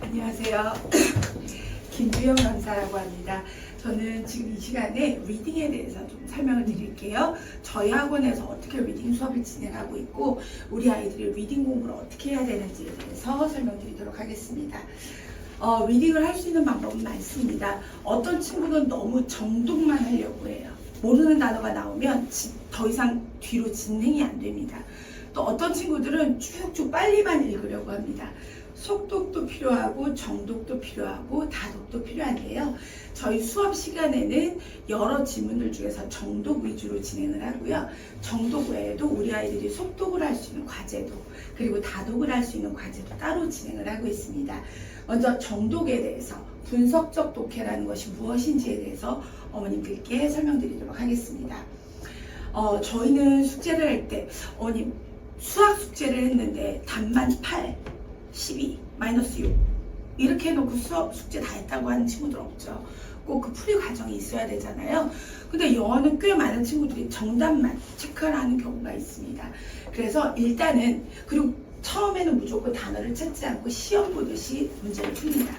안녕하세요. 김주영 강사라고 합니다. 저는 지금 이 시간에 리딩에 대해서 좀 설명을 드릴게요. 저희 학원에서 어떻게 리딩 수업을 진행하고 있고 우리 아이들이 리딩 공부를 어떻게 해야 되는지에 대해서 설명드리도록 하겠습니다. 리딩을 할 수 있는 방법은 많습니다. 어떤 친구는 너무 정독만 하려고 해요. 모르는 단어가 나오면 더 이상 뒤로 진행이 안 됩니다. 또 어떤 친구들은 쭉쭉 빨리만 읽으려고 합니다. 속독도 필요하고 정독도 필요하고 다독도 필요한데요. 저희 수업 시간에는 여러 지문들 중에서 정독 위주로 진행을 하고요. 정독 외에도 우리 아이들이 속독을 할 수 있는 과제도 그리고 다독을 할 수 있는 과제도 따로 진행을 하고 있습니다. 먼저 정독에 대해서 분석적 독해라는 것이 무엇인지에 대해서 어머님들께 설명드리도록 하겠습니다. 저희는 숙제를 할 때 어머님 수학 숙제를 했는데 답만 8, 12, 마이너스 6 이렇게 해놓고 수업 숙제 다 했다고 하는 친구들 없죠. 꼭 그 풀이 과정이 있어야 되잖아요. 근데 영어는 꽤 많은 친구들이 정답만 체크를 하는 경우가 있습니다. 그래서 일단은 그리고 처음에는 무조건 단어를 찾지 않고 시험 보듯이 문제를 풉니다.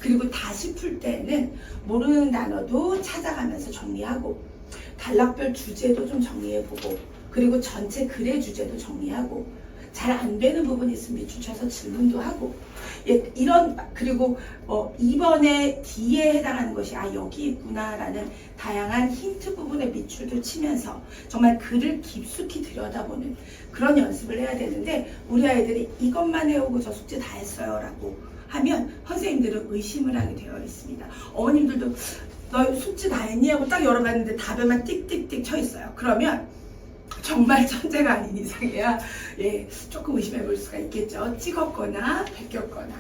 그리고 다시 풀 때는 모르는 단어도 찾아가면서 정리하고 단락별 주제도 좀 정리해보고 그리고 전체 글의 주제도 정리하고 잘 안 되는 부분이 있으면 밑줄쳐서 질문도 하고 이런 그리고 2번에 D에 해당하는 것이 여기 있구나 라는 다양한 힌트 부분에 밑줄도 치면서 정말 글을 깊숙이 들여다보는 그런 연습을 해야 되는데 우리 아이들이 이것만 해오고 저 숙제 다 했어요 라고 하면 선생님들은 의심을 하게 되어 있습니다. 어머님들도 너 숙제 다 했니? 하고 딱 열어봤는데 답에만 띡띡띡 쳐 있어요. 그러면 정말 천재가 아닌 이상이야 조금 의심해 볼 수가 있겠죠. 찍었거나 베꼈거나.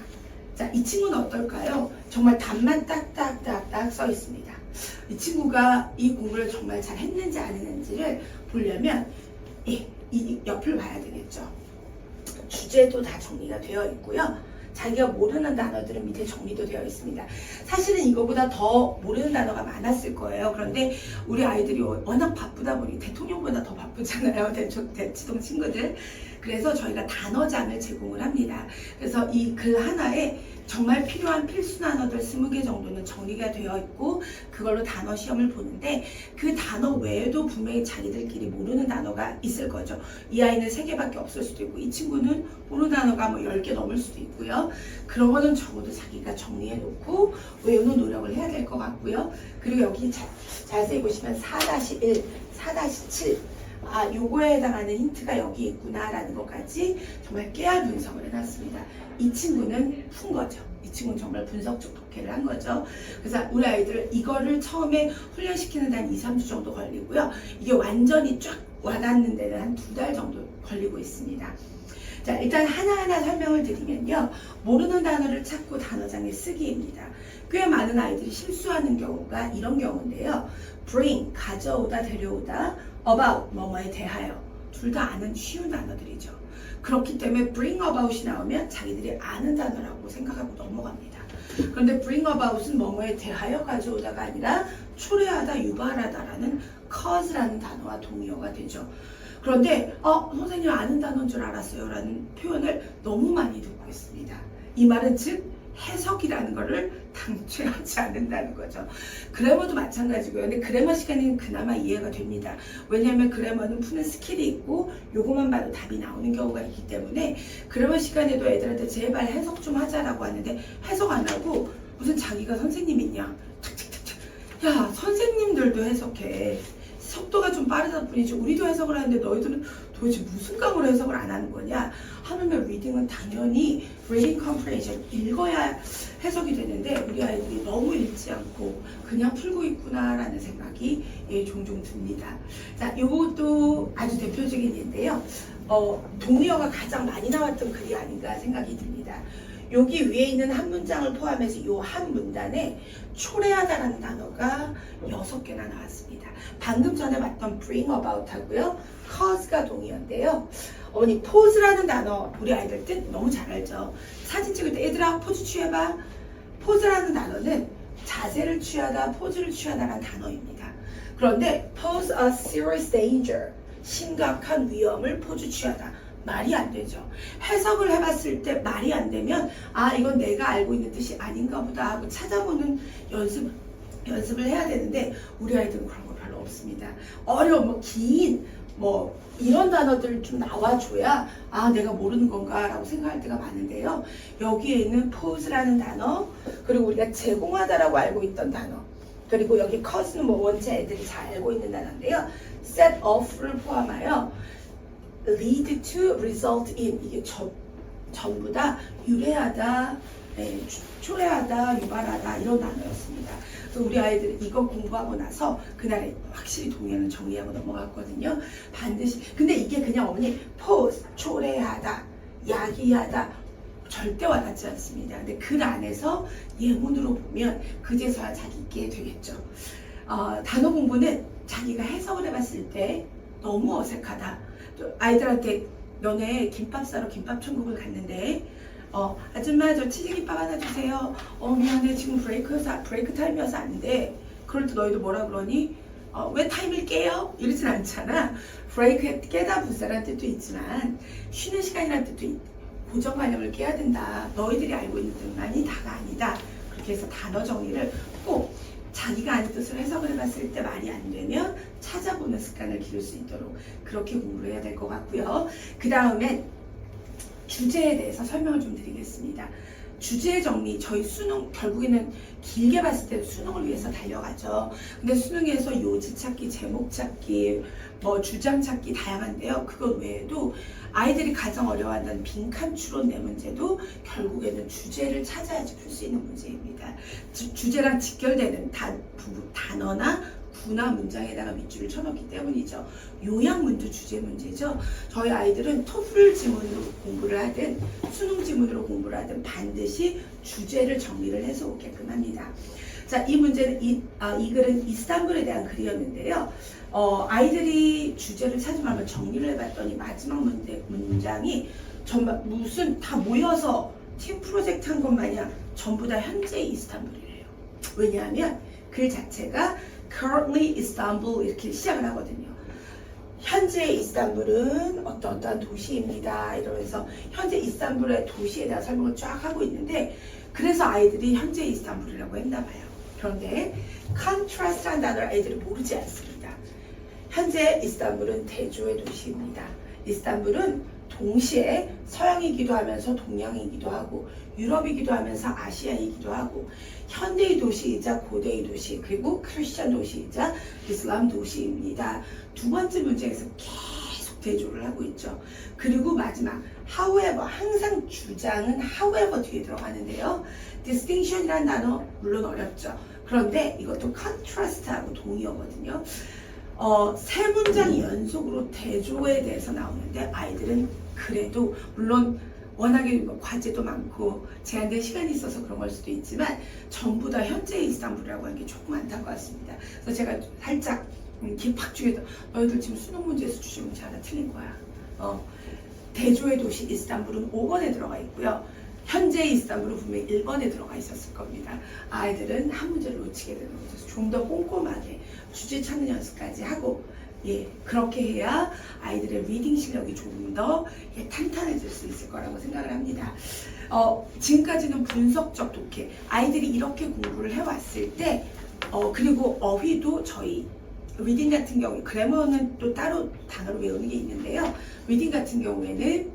자, 이 친구는 어떨까요? 정말 답만 딱딱딱딱 써 있습니다. 이 친구가 이 공부를 정말 잘 했는지 안 했는지를 보려면 이 옆을 봐야 되겠죠. 주제도 다 정리가 되어 있고요. 자기가 모르는 단어들은 밑에 정리도 되어 있습니다. 사실은 이거보다 더 모르는 단어가 많았을 거예요. 그런데 우리 아이들이 워낙 바쁘다 보니 대통령보다 더 바쁘잖아요. 대치동 친구들. 그래서 저희가 단어장을 제공을 합니다. 그래서 이 글 하나에 정말 필요한 필수 단어들 20개 정도는 정리가 되어 있고 그걸로 단어 시험을 보는데 그 단어 외에도 분명히 자기들끼리 모르는 단어가 있을 거죠. 이 아이는 3개밖에 없을 수도 있고 이 친구는 모르는 단어가 10개 넘을 수도 있고요. 그런 거는 적어도 자기가 정리해 놓고 외우는 노력을 해야 될 것 같고요. 그리고 여기 자세히 보시면 4-1, 4-7 요거에 해당하는 힌트가 여기 있구나 라는 것까지 정말 깨알 분석을 해놨습니다. 이 친구는 푼 거죠. 이 친구는 정말 분석적 독해를 한 거죠. 그래서 우리 아이들 이거를 처음에 훈련시키는 데 한 2-3주 정도 걸리고요. 이게 완전히 쫙 와닿는 데는 한 2달 정도 걸리고 있습니다. 자, 일단 하나하나 설명을 드리면요. 모르는 단어를 찾고 단어장에 쓰기입니다. 꽤 많은 아이들이 실수하는 경우가 이런 경우인데요. bring, 가져오다, 데려오다, about, 뭐뭐에 대하여. 둘 다 아는 쉬운 단어들이죠. 그렇기 때문에 bring about이 나오면 자기들이 아는 단어라고 생각하고 넘어갑니다. 그런데 bring about은 뭐뭐에 대하여 가져오다가 아니라 초래하다, 유발하다라는 cause라는 단어와 동의어가 되죠. 그런데 선생님 아는 단어인 줄 알았어요 라는 표현을 너무 많이 듣고 있습니다. 이 말은 즉 해석이라는 것을 당최하지 않는다는 거죠. 그래머도 마찬가지고요. 근데 그래머 시간에는 그나마 이해가 됩니다. 왜냐하면 그래머는 푸는 스킬이 있고 요것만 봐도 답이 나오는 경우가 있기 때문에 그래머 시간에도 애들한테 제발 해석 좀 하자라고 하는데 해석 안 하고 무슨 자기가 선생님이냐 야 선생님들도 해석해. 속도가 좀 빠르다 뿐이지 우리도 해석을 하는데 너희들은 도대체 무슨 감으로 해석을 안 하는 거냐 하물며 리딩은 당연히 reading comprehension 읽어야 해석이 되는데 우리 아이들이 너무 읽지 않고 그냥 풀고 있구나 라는 생각이 종종 듭니다. 자, 요것도 아주 대표적인 예인데요. 동의어가 가장 많이 나왔던 글이 아닌가 생각이 듭니다. 여기 위에 있는 한 문장을 포함해서 이 한 문단에 초래하다라는 단어가 6개나 나왔습니다. 방금 전에 봤던 bring about 하고요. cause가 동의어인데요. 어머니 pose라는 단어 우리 아이들 뜻 너무 잘 알죠. 사진 찍을 때 얘들아 포즈 취해봐. 포즈라는 단어는 자세를 취하다, 포즈를 취하다라는 단어입니다. 그런데 pose a serious danger 심각한 위험을 포즈 취하다. 말이 안 되죠. 해석을 해봤을 때 말이 안 되면 아 이건 내가 알고 있는 뜻이 아닌가 보다 하고 찾아보는 연습을 해야 되는데 우리 아이들은 그런 거 별로 없습니다. 어려운 뭐 긴 뭐 이런 단어들 좀 나와줘야 아 내가 모르는 건가 라고 생각할 때가 많은데요. 여기에는 pose라는 단어, 그리고 우리가 제공하다라고 알고 있던 단어, 그리고 여기 cause는 뭐 원체 애들이 잘 알고 있는 단어인데요. set off를 포함하여 lead to, result in, 이게 전부 다 유래하다, 초래하다, 유발하다 이런 단어였습니다. 그래서 우리 아이들이 이거 공부하고 나서 그날에 확실히 동의어는 정리하고 넘어갔거든요. 반드시. 근데 이게 그냥 어머니 pose, 초래하다, 야기하다 절대 와닿지 않습니다. 근데 글 안에서 예문으로 보면 그제서야 자기 있게 되겠죠. 단어 공부는 자기가 해석을 해봤을 때 너무 어색하다. 또 아이들한테 너네 김밥 사러 김밥 천국을 갔는데 아줌마 저 치즈김밥 하나 주세요. 미안해 지금 브레이크 타임이어서 안 돼. 그럴 때 너희도 뭐라 그러니? 왜 타임을 깨요? 이러진 않잖아. 브레이크에 깨다 부사라는 뜻도 있지만 쉬는 시간이라는 뜻도 있고 고정관념을 깨야 된다. 너희들이 알고 있는 뜻만이 다가 아니다. 그렇게 해서 단어 정리를 꼭 자기가 아는 뜻을 해석을 해봤을 때 말이 안 되면 찾아보는 습관을 기를 수 있도록 그렇게 공부를 해야 될 것 같고요. 그 다음엔 주제에 대해서 설명을 좀 드리겠습니다. 주제 정리, 저희 수능 결국에는 길게 봤을 때 수능을 위해서 달려가죠. 근데 수능에서 요지 찾기, 제목 찾기, 뭐 주장 찾기 다양한데요. 그것 외에도 아이들이 가장 어려워하는 빈칸 추론 내 문제도 결국에는 주제를 찾아야지 풀 수 있는 문제입니다. 주제랑 직결되는 단어나 구나 문장에다가 밑줄을 쳐넣기 때문이죠. 요약문도 주제 문제죠. 저희 아이들은 토플 지문으로 공부를 하든 수능 지문으로 공부를 하든 반드시 주제를 정리를 해서 오게끔 합니다. 자, 이 문제는 이 글은 이스탄불에 대한 글이었는데요. 아이들이 주제를 찾으면 정리를 해봤더니 마지막 문장이 정말 무슨 다 모여서 팀 프로젝트 한 것 마냥 전부 다 현재 이스탄불이래요. 왜냐하면 글 자체가 currently Istanbul 이렇게 시작을 하거든요. 현재 이스탄불은 어떠한 도시입니다. 이러면서 현재 이스탄불의 도시에 대한 설명을 쫙 하고 있는데 그래서 아이들이 현재 이스탄불이라고 했나 봐요. 그런데 contrast라는 단어를 아이들이 모르지 않습니다. 현재 이스탄불은 대조의 도시입니다. 이스탄불은 동시에 서양이기도 하면서 동양이기도 하고 유럽이기도 하면서 아시아이기도 하고 현대의 도시이자 고대의 도시 그리고 크리스찬 도시이자 이슬람 도시입니다. 두 번째 문제에서 계속 대조를 하고 있죠. 그리고 마지막 however, 항상 주장은 however 뒤에 들어가는데요. distinction이라는 단어 물론 어렵죠. 그런데 이것도 contrast하고 동의어거든요. 세 문장이 연속으로 대조에 대해서 나오는데 아이들은 그래도 물론 워낙에 과제도 많고 제한된 시간이 있어서 그런 걸 수도 있지만 전부 다 현재 이스탄불이라고 하는 게 조금 안타까웠습니다. 그래서 제가 살짝 팍 죽여서 너희들 지금 수능 문제에서 주신 문제 하나 틀린 거야. 대조의 도시 이스탄불은 5번에 들어가 있고요. 현재 이스탄불은 분명히 1번에 들어가 있었을 겁니다. 아이들은 한 문제를 놓치게 되는 거죠. 좀 더 꼼꼼하게 주제 찾는 연습까지 하고 그렇게 해야 아이들의 리딩 실력이 조금 더 탄탄해질 수 있을 거라고 생각을 합니다. 지금까지는 분석적 독해, 아이들이 이렇게 공부를 해왔을 때 그리고 어휘도 저희 리딩 같은 경우에 그래머는 또 따로 단어로 외우는 게 있는데요. 리딩 같은 경우에는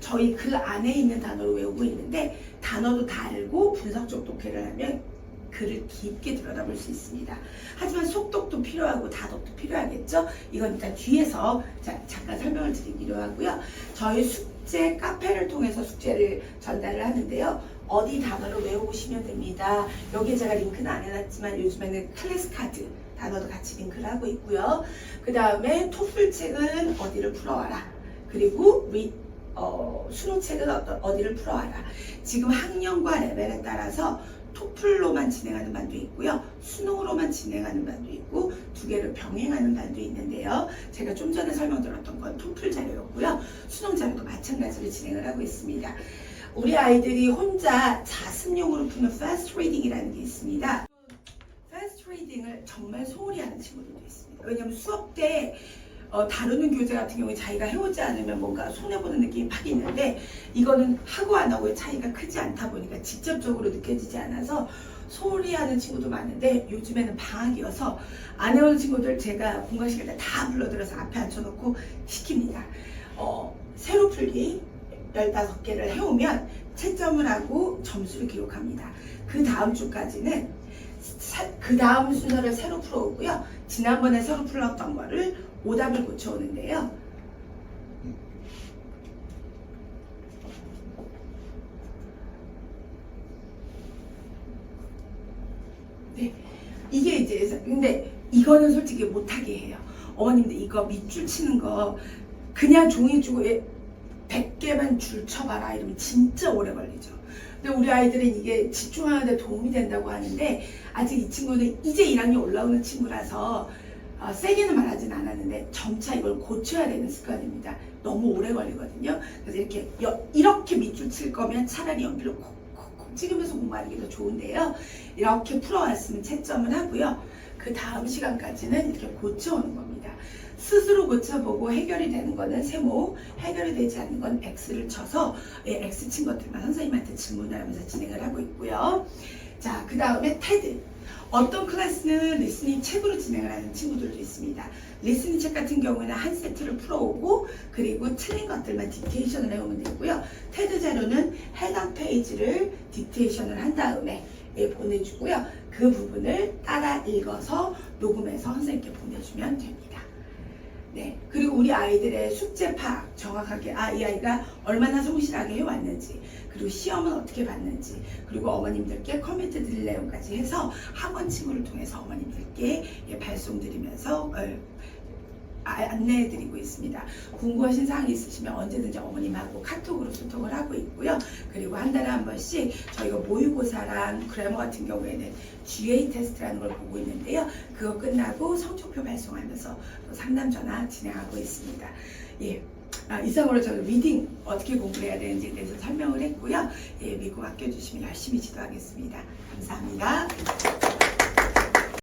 저희 글 안에 있는 단어로 외우고 있는데 단어도 다 알고 분석적 독해를 하면 글을 깊게 들여다볼 수 있습니다. 하지만 속독도 필요하고 다독도 필요하겠죠. 이건 일단 뒤에서 잠깐 설명을 드리기로 하고요. 저희 숙제 카페를 통해서 숙제를 전달을 하는데요. 어디 단어를 외우시면 됩니다. 여기에 제가 링크는 안 해놨지만 요즘에는 클래스 카드 단어도 같이 링크를 하고 있고요. 그 다음에 토플 책은 어디를 풀어와라. 그리고 수능 책은 어디를 풀어와라. 지금 학년과 레벨에 따라서 토플로만 진행하는 반도 있고요. 수능으로만 진행하는 반도 있고 두 개를 병행하는 반도 있는데요. 제가 좀 전에 설명드렸던 건 토플 자료였고요. 수능 자료도 마찬가지로 진행을 하고 있습니다. 우리 아이들이 혼자 자습용으로 푸는 fast reading이라는 게 있습니다. fast reading을 정말 소홀히 하는 친구들도 있습니다. 왜냐하면 수업 때 다루는 교재 같은 경우에 자기가 해오지 않으면 뭔가 손해보는 느낌이 팍 있는데 이거는 하고 안 하고의 차이가 크지 않다 보니까 직접적으로 느껴지지 않아서 소홀히 하는 친구도 많은데 요즘에는 방학이어서 안 해오는 친구들 제가 공강 시간 때 다 불러들여서 앞에 앉혀놓고 시킵니다. 세로 풀기 15개를 해오면 채점을 하고 점수를 기록합니다. 그 다음 주까지는 그 다음 순서를 새로 풀어오고요. 지난번에 새로 풀었던 거를 오답을 고쳐오는데요. 네, 이게 이제 근데 이거는 솔직히 못하게 해요. 어머님들 이거 밑줄 치는 거 그냥 종이 주고 100개만 줄 쳐봐라 이러면 진짜 오래 걸리죠. 근데 우리 아이들은 이게 집중하는 데 도움이 된다고 하는데 아직 이 친구는 이제 1학년 올라오는 친구라서 세게는 말하진 않았는데 점차 이걸 고쳐야 되는 습관입니다. 너무 오래 걸리거든요. 그래서 이렇게 밑줄 칠 거면 차라리 연필로 콕콕콕 찍으면서 공부하는 게 더 좋은데요. 이렇게 풀어왔으면 채점을 하고요. 그 다음 시간까지는 이렇게 고쳐오는 겁니다. 스스로 고쳐보고 해결이 되는 거는 세모, 해결이 되지 않는 건 X를 쳐서 X 친 것들만 선생님한테 질문을 하면서 진행을 하고 있고요. 자, 그 다음에 테드. 어떤 클래스는 리스닝 책으로 진행을 하는 친구들도 있습니다. 리스닝 책 같은 경우에는 한 세트를 풀어오고 그리고 틀린 것들만 딕테이션을 해오면 되고요. 테드 자료는 해당 페이지를 딕테이션을 한 다음에 보내주고요. 그 부분을 따라 읽어서 녹음해서 선생님께 보내주면 됩니다. 네, 그리고 우리 아이들의 숙제 파악 정확하게 이 아이가 얼마나 성실하게 해왔는지 그리고 시험은 어떻게 봤는지 그리고 어머님들께 커뮤니티 드릴 내용까지 해서 학원 친구를 통해서 어머님들께 발송드리면서 안내해드리고 있습니다. 궁금하신 사항이 있으시면 언제든지 어머님하고 카톡으로 소통을 하고 있고요. 그리고 한 달에 한 번씩 저희가 모의고사랑 그래머 같은 경우에는 GA 테스트라는 걸 보고 있는데요. 그거 끝나고 성적표 발송하면서 상담 전화 진행하고 있습니다. 예. 이상으로 저는 리딩 어떻게 공부해야 되는지에 대해서 설명을 했고요. 예, 믿고 맡겨주시면 열심히 지도하겠습니다. 감사합니다.